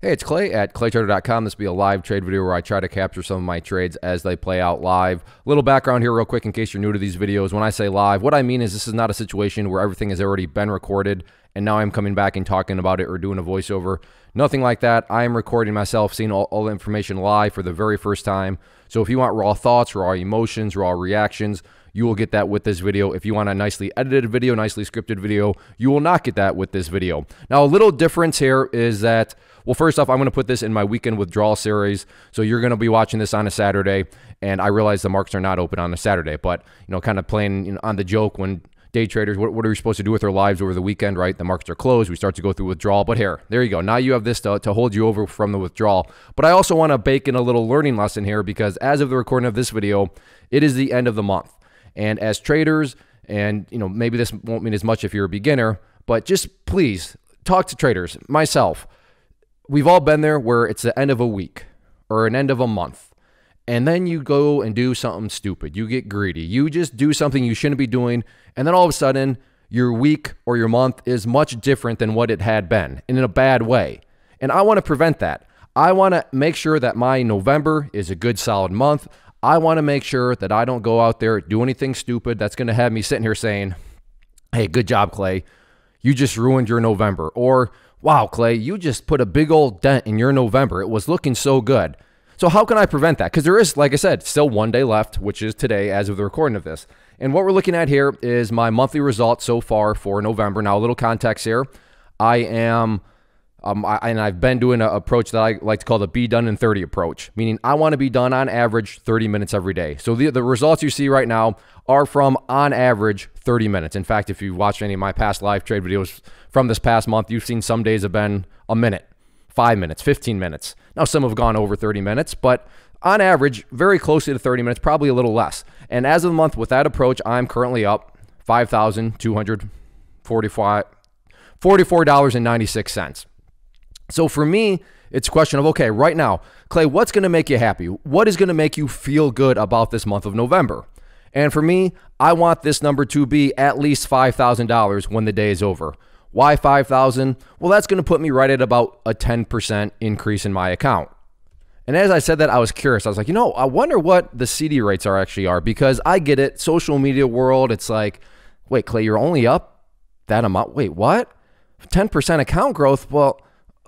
Hey, it's Clay at claytrader.com. This will be a live trade video where I try to capture some of my trades as they play out live. A little background here real quick in case you're new to these videos. When I say live, what I mean is this is not a situation where everything has already been recorded and now I'm coming back and talking about it or doing a voiceover. Nothing like that. I am recording myself, seeing all the information live for the very first time. So if you want raw thoughts, raw emotions, raw reactions, you will get that with this video. If you want a nicely edited video, nicely scripted video, you will not get that with this video. Now, a little difference here is that, well, first off, I'm going to put this in my weekend withdrawal series. So you're going to be watching this on a Saturday, and I realize the markets are not open on a Saturday, but, you know, kind of playing on the joke when day traders, what are we supposed to do with our lives over the weekend, right? The markets are closed. We start to go through withdrawal. But there you go. Now you have this to hold you over from the withdrawal. But I also want to bake in a little learning lesson here because as of the recording of this video, it is the end of the month. And as traders, and you know, maybe this won't mean as much if you're a beginner, but just please talk to traders. Myself, we've all been there where it's the end of a week or an end of a month. And then you go and do something stupid. You get greedy. You just do something you shouldn't be doing. And then all of a sudden, your week or your month is much different than what it had been, and in a bad way. And I want to prevent that. I want to make sure that my November is a good, solid month. I want to make sure that I don't go out there, do anything stupid that's going to have me sitting here saying, hey, good job, Clay. You just ruined your November. Or, wow, Clay, you just put a big old dent in your November. It was looking so good. So how can I prevent that? Because there is, like I said, still one day left, which is today as of the recording of this. And what we're looking at here is my monthly results so far for November. Now, a little context here. I am... and I've been doing an approach that I like to call the be done in 30 approach, meaning I want to be done on average 30 minutes every day. So the results you see right now are from on average 30 minutes. In fact, if you've watched any of my past live trade videos from this past month, you've seen some days have been a minute, 5 minutes, 15 minutes. Now, some have gone over 30 minutes, but on average, very closely to 30 minutes, probably a little less. And as of the month with that approach, I'm currently up $5,244.96. So for me, it's a question of, okay, right now, Clay, what's going to make you happy? What is going to make you feel good about this month of November? And for me, I want this number to be at least $5,000 when the day is over. Why 5,000? Well, that's going to put me right at about a 10% increase in my account. And as I said that, I was curious. I was like, you know, I wonder what the CD rates actually are because I get it. Social media world, it's like, wait, Clay, you're only up that amount. Wait, what? 10% account growth? Well,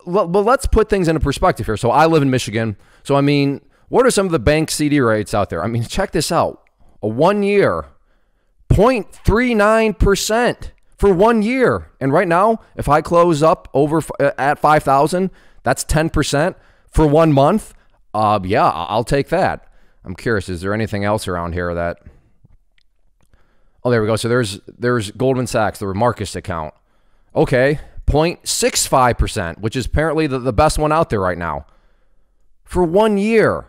let's put things into perspective here. So I live in Michigan. So, I mean, what are some of the bank CD rates out there? I mean, check this out. A 1 year, 0.39% for 1 year. And right now, if I close up over at 5,000, that's 10% for 1 month. Yeah, I'll take that. I'm curious, is there anything else around here that... Oh, there we go. So there's Goldman Sachs, the Marcus account. Okay. 0.65%, which is apparently the best one out there right now. For 1 year.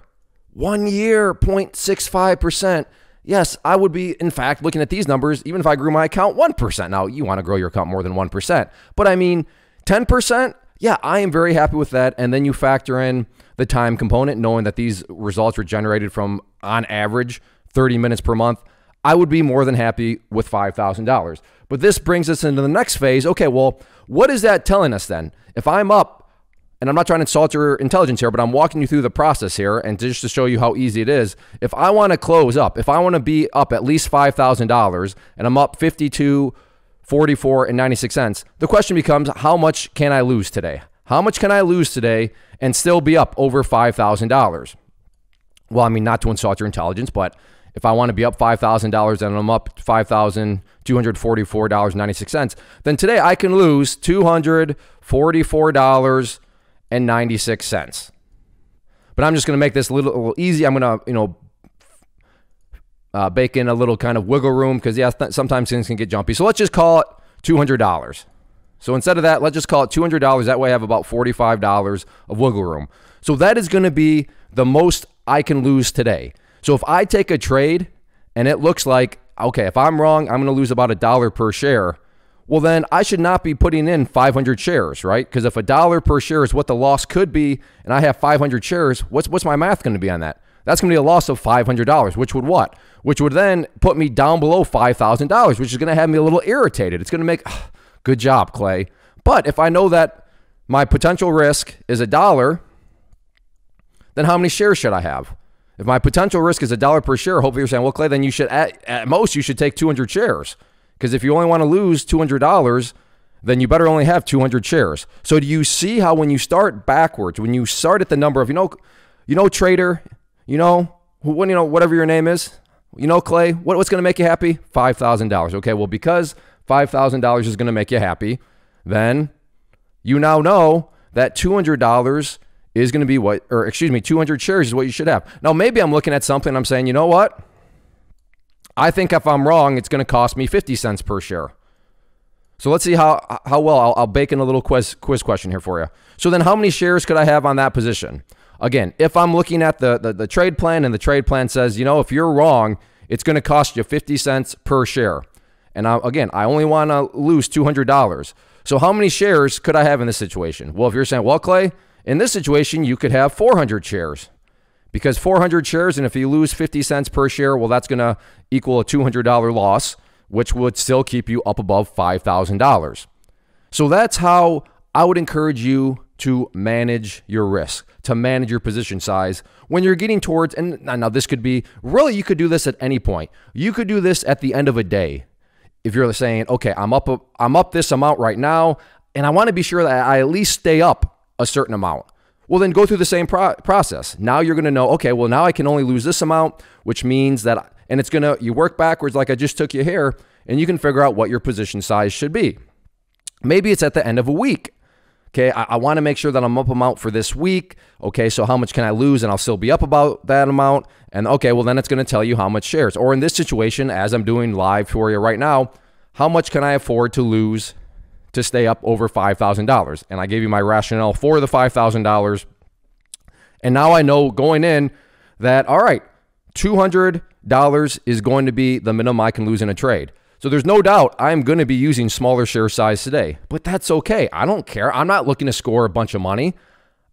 1 year, 0.65%. Yes, I would be, in fact, looking at these numbers, even if I grew my account 1%. Now, you want to grow your account more than 1%. But I mean, 10%, yeah, I am very happy with that. And then you factor in the time component, knowing that these results were generated from, on average, 30 minutes per month. I would be more than happy with $5,000. But this brings us into the next phase. Okay, well, what is that telling us then? If I'm up, and I'm not trying to insult your intelligence here, but I'm walking you through the process here, and just to show you how easy it is, if I want to close up, if I want to be up at least $5,000, and I'm up $52.44.96, the question becomes, how much can I lose today? How much can I lose today and still be up over $5,000? Well, I mean, not to insult your intelligence, but if I want to be up $5,000 and I'm up $5,244.96, then today I can lose $244.96. But I'm just going to make this a little easy. I'm going to, you know, bake in a little kind of wiggle room because, yeah, sometimes things can get jumpy. So let's just call it $200. So instead of that, let's just call it $200. That way I have about $45 of wiggle room. So that is going to be the most I can lose today. So if I take a trade and it looks like, okay, if I'm wrong, I'm going to lose about $1 per share. Well, then I should not be putting in 500 shares, right? Because if $1 per share is what the loss could be, and I have 500 shares, what's my math going to be on that? That's going to be a loss of $500, which would what? Which would then put me down below $5,000, which is going to have me a little irritated. It's going to make, good job, Clay. But if I know that my potential risk is $1, then how many shares should I have? If my potential risk is $1 per share, hopefully you're saying, well, Clay, then you should, at most, you should take 200 shares. Because if you only want to lose $200, then you better only have 200 shares. So do you see how when you start backwards, when you start at the number of, trader, whatever your name is, Clay, what's going to make you happy? $5,000. Okay, well, because $5,000 is going to make you happy, then you now know that $200 is going to be 200 shares is what you should have. Now, maybe I'm looking at something, I'm saying, you know what? I think if I'm wrong, it's going to cost me 50 cents per share. So let's see how well, I'll bake in a little quiz question here for you. So then how many shares could I have on that position? Again, if I'm looking at the trade plan and the trade plan says, if you're wrong, it's going to cost you 50 cents per share. And I only want to lose $200. So how many shares could I have in this situation? Well, if you're saying, well, Clay, in this situation, you could have 400 shares. Because 400 shares, and if you lose 50 cents per share, well, that's going to equal a $200 loss, which would still keep you up above $5,000. So that's how I would encourage you to manage your risk, to manage your position size when you're getting towards, and now this could be, really, you could do this at any point. You could do this at the end of a day. If you're saying, okay, I'm up this amount right now, and I want to be sure that I at least stay up a certain amount. Well, then go through the same process. Now you're going to know, okay, well, now I can only lose this amount, which means that, and it's going to, you work backwards like I just took you here, and you can figure out what your position size should be. Maybe it's at the end of a week. Okay, I want to make sure that I'm up amount for this week. Okay, so how much can I lose? And I'll still be up about that amount. And okay, well, then it's going to tell you how much shares. Or in this situation, as I'm doing live for you right now, how much can I afford to lose to stay up over $5,000? And I gave you my rationale for the $5,000. And now I know going in that, all right, $200 is going to be the minimum I can lose in a trade. So there's no doubt I'm going to be using smaller share size today, but that's okay. I don't care. I'm not looking to score a bunch of money.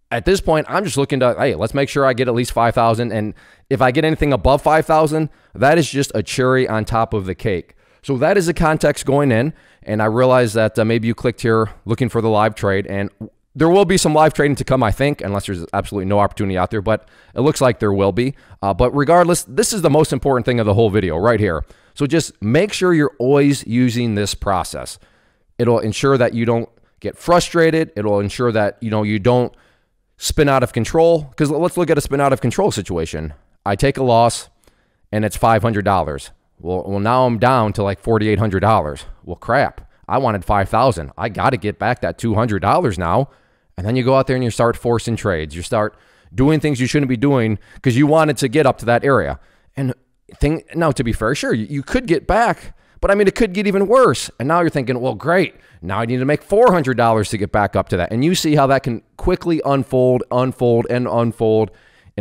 At this point, I'm just looking to, hey, let's make sure I get at least 5,000. And if I get anything above 5,000, that is just a cherry on top of the cake. So that is the context going in. And I realize that maybe you clicked here looking for the live trade, and there will be some live trading to come, I think, unless there's absolutely no opportunity out there, but it looks like there will be. But regardless, this is the most important thing of the whole video right here. So just make sure you're always using this process. It'll ensure that you don't get frustrated. It'll ensure that, you don't spin out of control. Because let's look at a spin out of control situation. I take a loss and it's $500. Well, now I'm down to like $4,800. Well, crap. I wanted $5,000. I got to get back that $200 now. And then you go out there and you start forcing trades. You start doing things you shouldn't be doing because you wanted to get up to that area. And now, to be fair, sure, you could get back, but I mean, it could get even worse. And now you're thinking, well, great. Now I need to make $400 to get back up to that. And you see how that can quickly unfold. And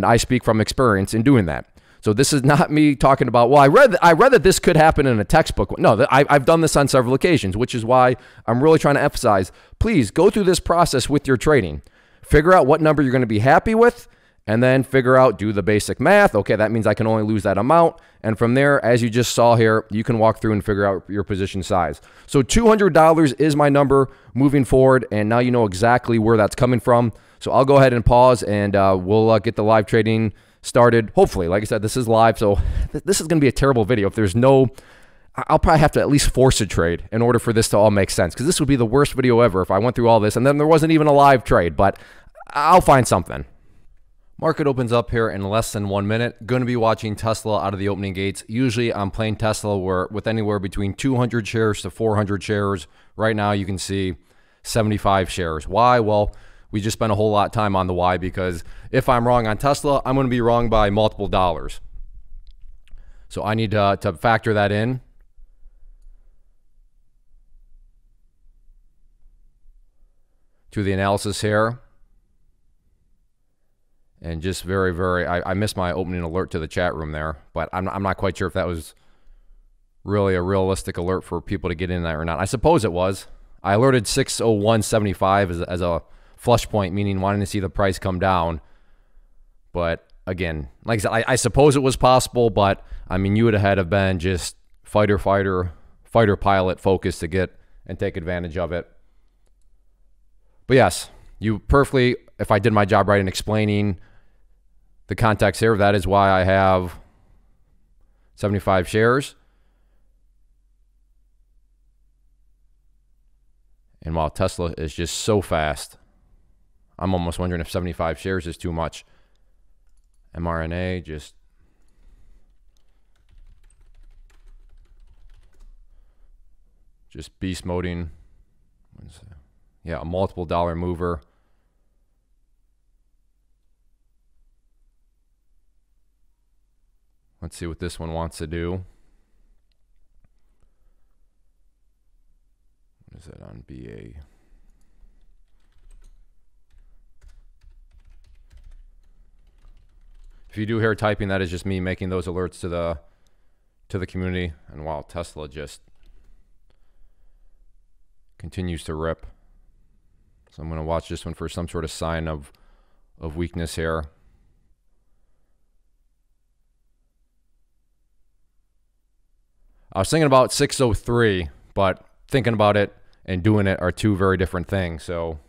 I speak from experience in doing that. So this is not me talking about, well, I read that this could happen in a textbook. No, I've done this on several occasions, which is why I'm really trying to emphasize, please go through this process with your trading. Figure out what number you're going to be happy with, and then figure out, do the basic math. Okay, that means I can only lose that amount. And from there, as you just saw here, you can walk through and figure out your position size. So $200 is my number moving forward, and now you know exactly where that's coming from. So I'll go ahead and pause, and we'll get the live trading started. Hopefully, like I said, this is live, so this is going to be a terrible video. If there's no, I'll probably have to at least force a trade in order for this to all make sense, because this would be the worst video ever if I went through all this and then there wasn't even a live trade, but I'll find something. Market opens up here in less than 1 minute. Going to be watching Tesla out of the opening gates. Usually I'm playing Tesla with anywhere between 200 shares to 400 shares. Right now you can see 75 shares. Why? Well, we just spent a whole lot of time on the why, because if I'm wrong on Tesla, I'm going to be wrong by multiple dollars. So I need to factor that in. To the analysis here. And just I missed my opening alert to the chat room there, but I'm not quite sure if that was really a realistic alert for people to get in there or not. I suppose it was. I alerted 601.75 as a flush point, meaning wanting to see the price come down. But again, like I said, I suppose it was possible, but I mean, you would have had to have been just fighter pilot focused to get and take advantage of it. But yes, you perfectly, if I did my job right in explaining the context here, that is why I have 75 shares. And while Tesla is just so fast, I'm almost wondering if 75 shares is too much. mRNA just beast moding. Yeah, a multiple dollar mover. Let's see what this one wants to do. What is that on BA? If you do hear typing, that is just me making those alerts to the community. And while Tesla just continues to rip. So I'm going to watch this one for some sort of sign of weakness here. I was thinking about 603, but thinking about it and doing it are two very different things. So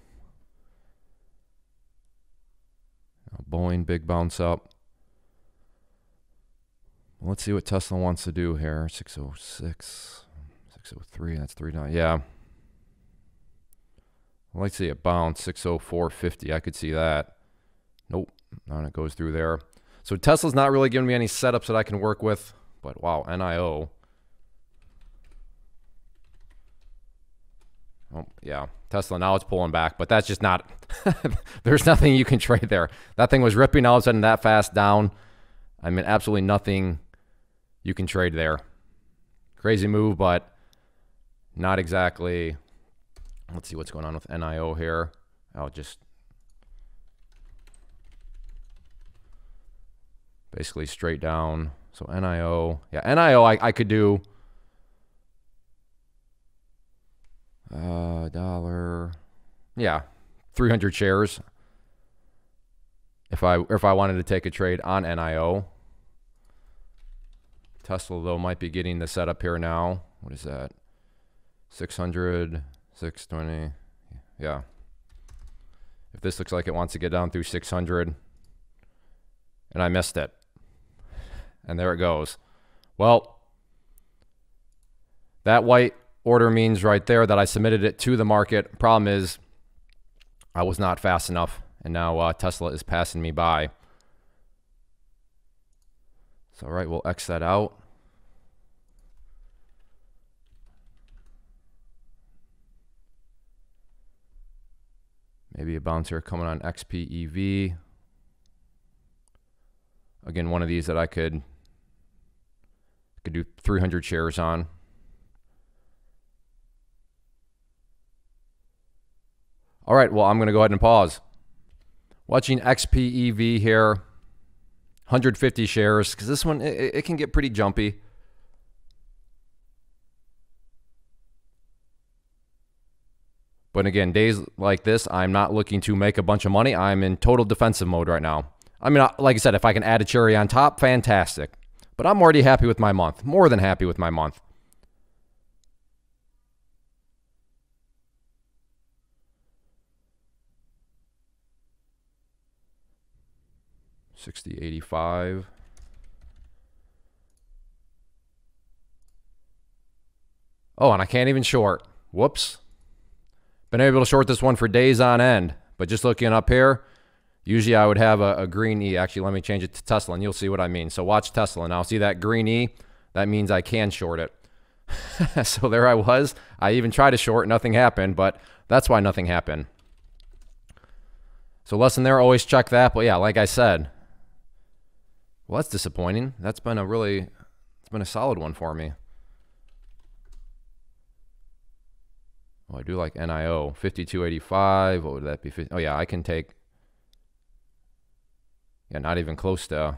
Boeing, big bounce up. Let's see what Tesla wants to do here. 606, 603, that's 3.9. Yeah. I'd like to see a bounce, 604.50. I could see that. Nope, and it goes through there. So Tesla's not really giving me any setups that I can work with, but wow, NIO. Oh, yeah, Tesla, now it's pulling back, but that's just not, there's nothing you can trade there. That thing was ripping all of a sudden that fast down. I mean, absolutely nothing you can trade there. Crazy move, but not exactly. Let's see what's going on with NIO here. I'll just basically straight down. So NIO, yeah, NIO I could do dollar, yeah, 300 shares if I wanted to take a trade on NIO. Tesla though might be getting the setup here now. What is that? 600, 620. Yeah. If this looks like it wants to get down through 600, and I missed it, and there it goes. Well, that white order means right there that I submitted it to the market. Problem is I was not fast enough, and now Tesla is passing me by. So all right, we'll X that out. Maybe a bounce here coming on XPEV. Again, one of these that I could do 300 shares on. All right, well, I'm going to go ahead and pause. Watching XPEV here, 150 shares, because this one, it can get pretty jumpy. But again, days like this, I'm not looking to make a bunch of money. I'm in total defensive mode right now. I mean, like I said, if I can add a cherry on top, fantastic. But I'm already happy with my month, more than happy with my month. $60.85. Oh, and I can't even short. Whoops. Been able to short this one for days on end, but just looking up here, usually I would have a green E. Actually, let me change it to Tesla, and you'll see what I mean. So watch Tesla now. See that green E? That means I can short it. So there I was. I even tried to short. Nothing happened, but that's why nothing happened. So lesson there, always check that. But yeah, like I said, well, that's disappointing. That's been it's been a solid one for me. Oh, I do like NIO, 52.85. What would that be? Oh yeah, I can take, yeah, not even close to,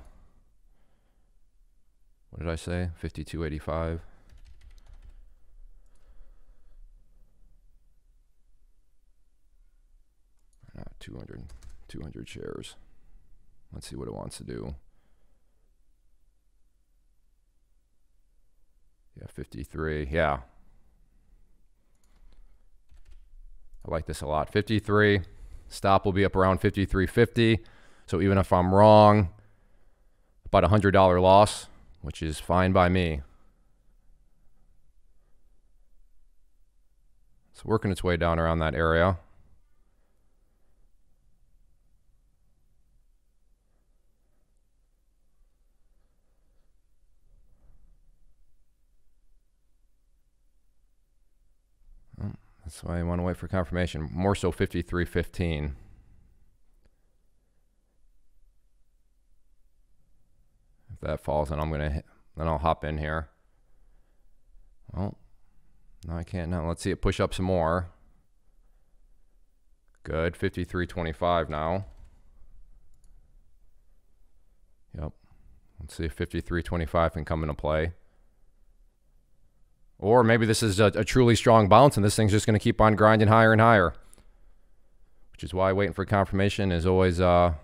what did I say? 52.85. 200 shares. Let's see what it wants to do. Yeah, 53. Yeah. I like this a lot. 53. Stop will be up around 53.50. So even if I'm wrong, about $100 loss, which is fine by me. It's working its way down around that area. That's why I want to wait for confirmation. More so 53.15. If that falls, then I'm going to hit, then I'll hop in here. Well, no, I can't now. Let's see it push up some more. Good. 53.25 now. Yep. Let's see if 53.25 can come into play. Or maybe this is a truly strong bounce and this thing's just going to keep on grinding higher and higher. Which is why waiting for confirmation is always a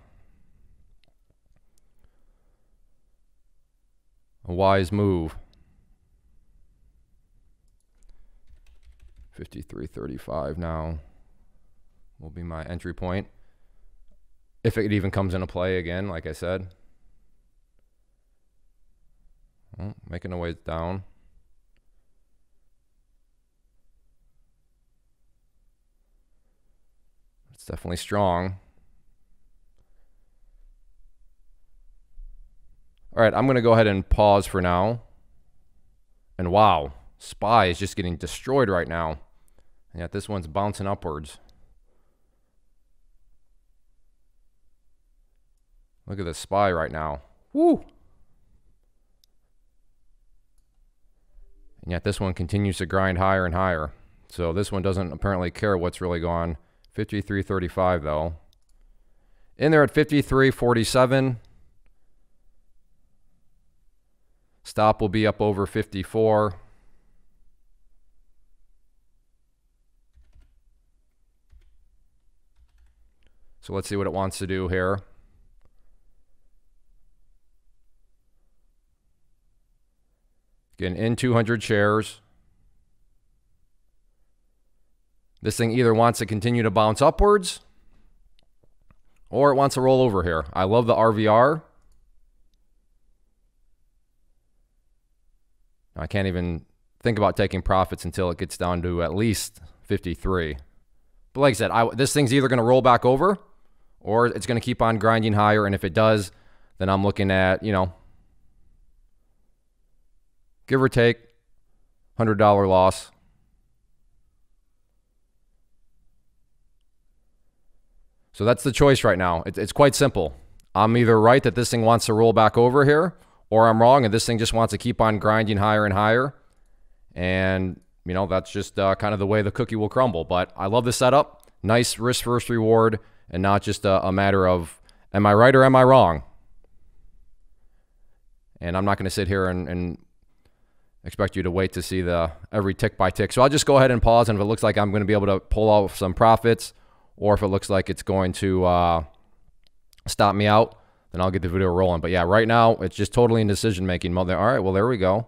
wise move. 53.35 now will be my entry point. If it even comes into play again, like I said. Well, making a way down. It's definitely strong. All right, I'm going to go ahead and pause for now. And wow, SPY is just getting destroyed right now. And yet this one's bouncing upwards. Look at the SPY right now. Woo! And yet this one continues to grind higher and higher. So this one doesn't apparently care what's really going on. 53.35 though. In there at 53.47. Stop will be up over 54. So let's see what it wants to do here. Again, in 200 shares. This thing either wants to continue to bounce upwards or it wants to roll over here. I love the RVR. I can't even think about taking profits until it gets down to at least 53. But like I said, this thing's either going to roll back over or it's going to keep on grinding higher. And if it does, then I'm looking at, you know, give or take $100 loss. So that's the choice right now. It's quite simple. I'm either right that this thing wants to roll back over here, or I'm wrong and this thing just wants to keep on grinding higher and higher. And, you know, that's just kind of the way the cookie will crumble. But I love the setup. Nice risk versus reward, and not just a matter of, am I right or am I wrong? And I'm not going to sit here and expect you to wait to see the every tick by tick. So I'll just go ahead and pause, and if it looks like I'm going to be able to pull out some profits, or if it looks like it's going to stop me out, then I'll get the video rolling. But yeah, right now, it's just totally in decision-making mode. All right, well, there we go.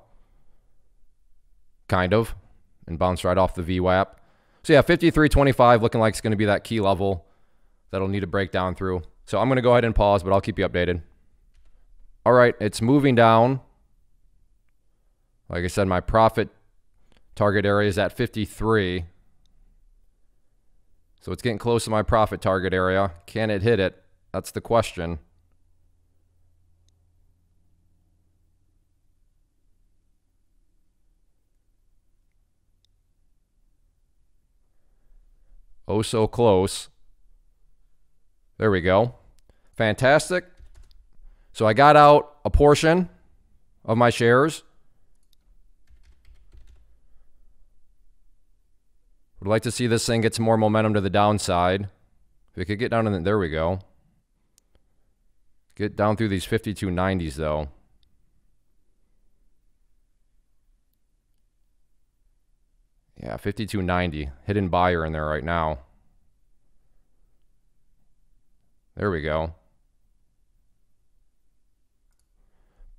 Kind of. And bounce right off the VWAP. So yeah, 53.25 looking like it's going to be that key level that'll need to break down through. So I'm going to go ahead and pause, but I'll keep you updated. All right, it's moving down. Like I said, my profit target area is at 53. So it's getting close to my profit target area. Can it hit it? That's the question. Oh, so close. There we go. Fantastic. So I got out a portion of my shares. Would like to see this thing get some more momentum to the downside. If it could get down in the, there we go. Get down through these 52.90s though. Yeah, 52.90. Hidden buyer in there right now. There we go.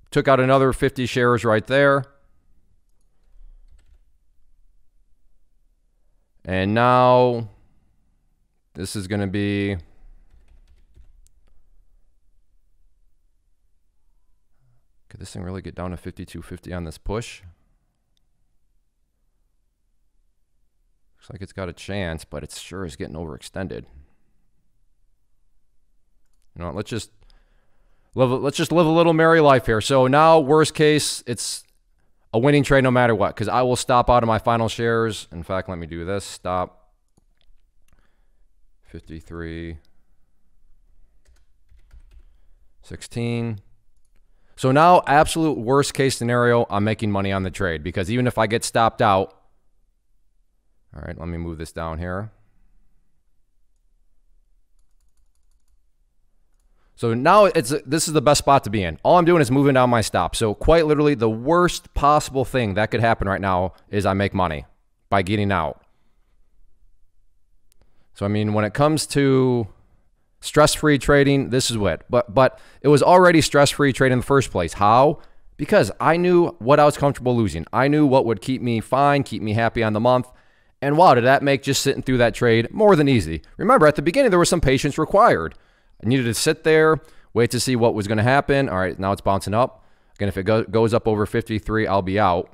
Took out another 50 shares right there. And now This is going to be... Could this thing really get down to 52.50 on this push? Looks like it's got a chance, but it sure is getting overextended. You know, let's just live a little merry life here. So now, worst case, it's a winning trade no matter what, because I will stop out of my final shares. In fact, let me do this. Stop. 53.16. So now, absolute worst case scenario, I'm making money on the trade, because even if I get stopped out, all right, let me move this down here. So now this is the best spot to be in. All I'm doing is moving down my stop. So quite literally, the worst possible thing that could happen right now is I make money by getting out. So I mean, when it comes to stress-free trading, this is what. But it was already stress-free trading in the first place. How? Because I knew what I was comfortable losing. I knew what would keep me fine, keep me happy on the month. And wow, did that make just sitting through that trade more than easy. Remember, at the beginning, there was some patience required. I needed to sit there, wait to see what was going to happen. All right, now it's bouncing up. Again, if it goes up over 53, I'll be out.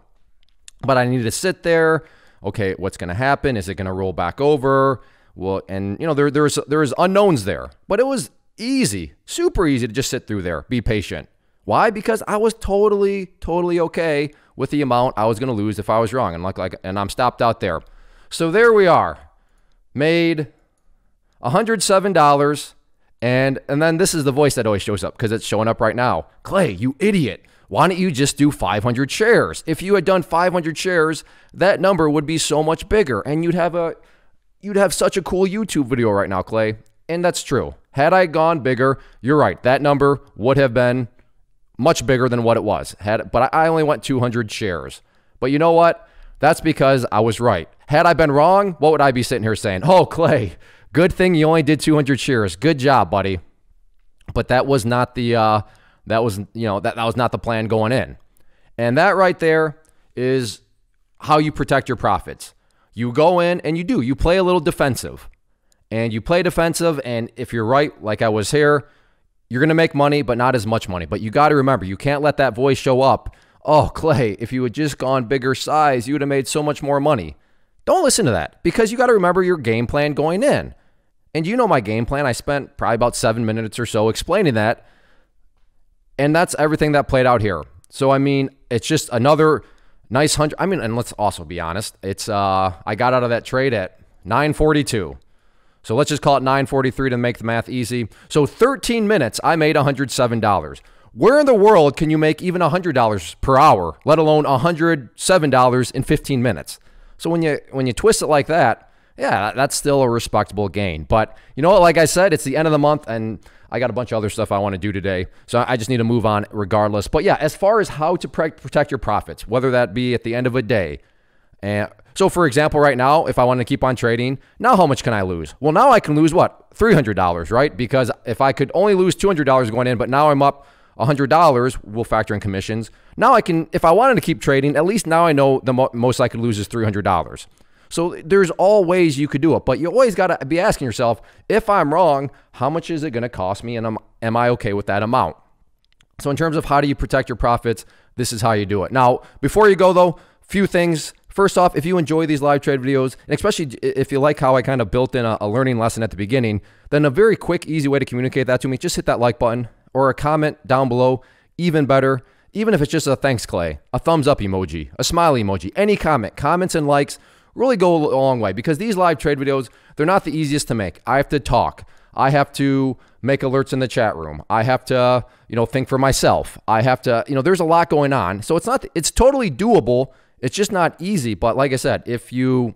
But I needed to sit there. Okay, what's going to happen? Is it going to roll back over? Well, and you know, there's unknowns there. But it was easy, super easy to just sit through there, be patient. Why? Because I was totally okay with the amount I was going to lose if I was wrong, and I'm stopped out there. So there we are, made $107. And then this is the voice that always shows up, because it's showing up right now. Clay, you idiot. Why don't you just do 500 shares? If you had done 500 shares, that number would be so much bigger, and you'd have such a cool YouTube video right now, Clay. And that's true. Had I gone bigger, you're right. That number would have been much bigger than what it was. But I only went 200 shares. But you know what? That's because I was right. Had I been wrong, what would I be sitting here saying? Oh, Clay, good thing you only did 200 shares. Good job, buddy. But that was not the that was not the plan going in. And that right there is how you protect your profits. You go in and you play a little defensive. And you play defensive, and if you're right, like I was here, you're going to make money, but not as much money. But you got to remember, you can't let that voice show up. Oh, Clay, if you had just gone bigger size, you would have made so much more money. Don't listen to that, because you got to remember your game plan going in. And you know my game plan. I spent probably about 7 minutes or so explaining that. And that's everything that played out here. So, I mean, it's just another nice 100. I mean, and let's also be honest. It's I got out of that trade at 9:42. So let's just call it 9:43 to make the math easy. So 13 minutes, I made $107. Where in the world can you make even $100 per hour, let alone $107 in 15 minutes? So when you twist it like that, yeah, that's still a respectable gain. But you know what? Like I said, it's the end of the month, and I got a bunch of other stuff I want to do today. So I just need to move on regardless. But yeah, as far as how to protect your profits, whether that be at the end of a day. And so for example, right now, if I want to keep on trading, now how much can I lose? Well, now I can lose what? $300, right? Because if I could only lose $200 going in, but now I'm up $100, we'll factor in commissions. Now I can, if I wanted to keep trading, at least now I know the most I could lose is $300. So there's all ways you could do it, but you always got to be asking yourself, if I'm wrong, how much is it going to cost me, and am I okay with that amount? So in terms of how do you protect your profits, this is how you do it. Now, before you go though, few things. First off, if you enjoy these live trade videos, and especially if you like how I kind of built in a learning lesson at the beginning, then a very quick, easy way to communicate that to me, just hit that like button or a comment down below. Even better, even if it's just a thanks, Clay, a thumbs up emoji, a smiley emoji, any comments and likes really go a long way, because these live trade videos, they're not the easiest to make. I have to talk. I have to make alerts in the chat room. I have to, think for myself. I have to, there's a lot going on. So it's totally doable. It's just not easy. But like I said, if you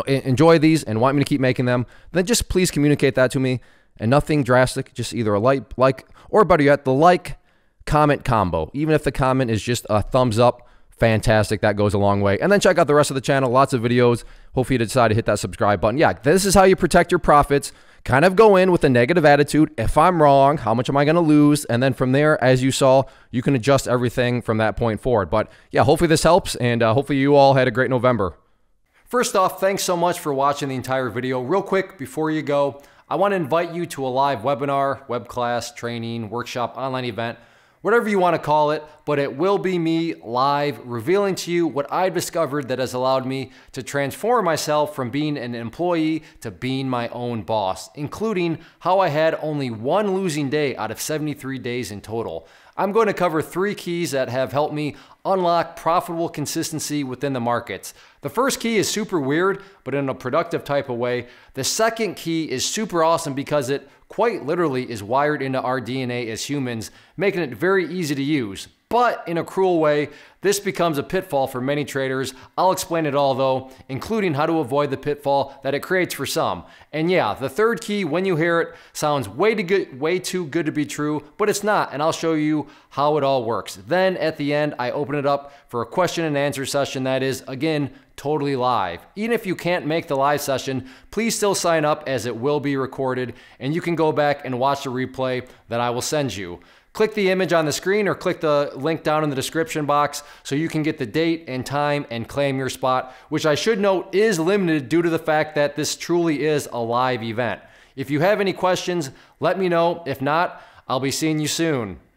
enjoy these and want me to keep making them, then just please communicate that to me. And nothing drastic, just either a like, or better yet, the like comment combo. Even if the comment is just a thumbs up, fantastic. That goes a long way. And then check out the rest of the channel. Lots of videos. Hopefully you decide to hit that subscribe button. Yeah, this is how you protect your profits. Kind of go in with a negative attitude. If I'm wrong, how much am I going to lose? And then from there, as you saw, you can adjust everything from that point forward. But yeah, hopefully this helps, and hopefully you all had a great November. First off, thanks so much for watching the entire video. Real quick, before you go, I want to invite you to a live webinar, web class, training, workshop, online event, whatever you want to call it, but it will be me live revealing to you what I've discovered that has allowed me to transform myself from being an employee to being my own boss, including how I had only one losing day out of 73 days in total. I'm going to cover 3 keys that have helped me unlock profitable consistency within the markets. The first key is super weird, but in a productive type of way. The second key is super awesome because it quite literally is wired into our DNA as humans, making it very easy to use. But in a cruel way, this becomes a pitfall for many traders. I'll explain it all though, including how to avoid the pitfall that it creates for some. And yeah, the third key, when you hear it, sounds way too good to be true, but it's not, and I'll show you how it all works. Then at the end, I open it up for a question and answer session that is, again, totally live. Even if you can't make the live session, please still sign up as it will be recorded, and you can go back and watch the replay that I will send you. Click the image on the screen or click the link down in the description box so you can get the date and time and claim your spot, which I should note is limited due to the fact that this truly is a live event. If you have any questions, let me know. If not, I'll be seeing you soon.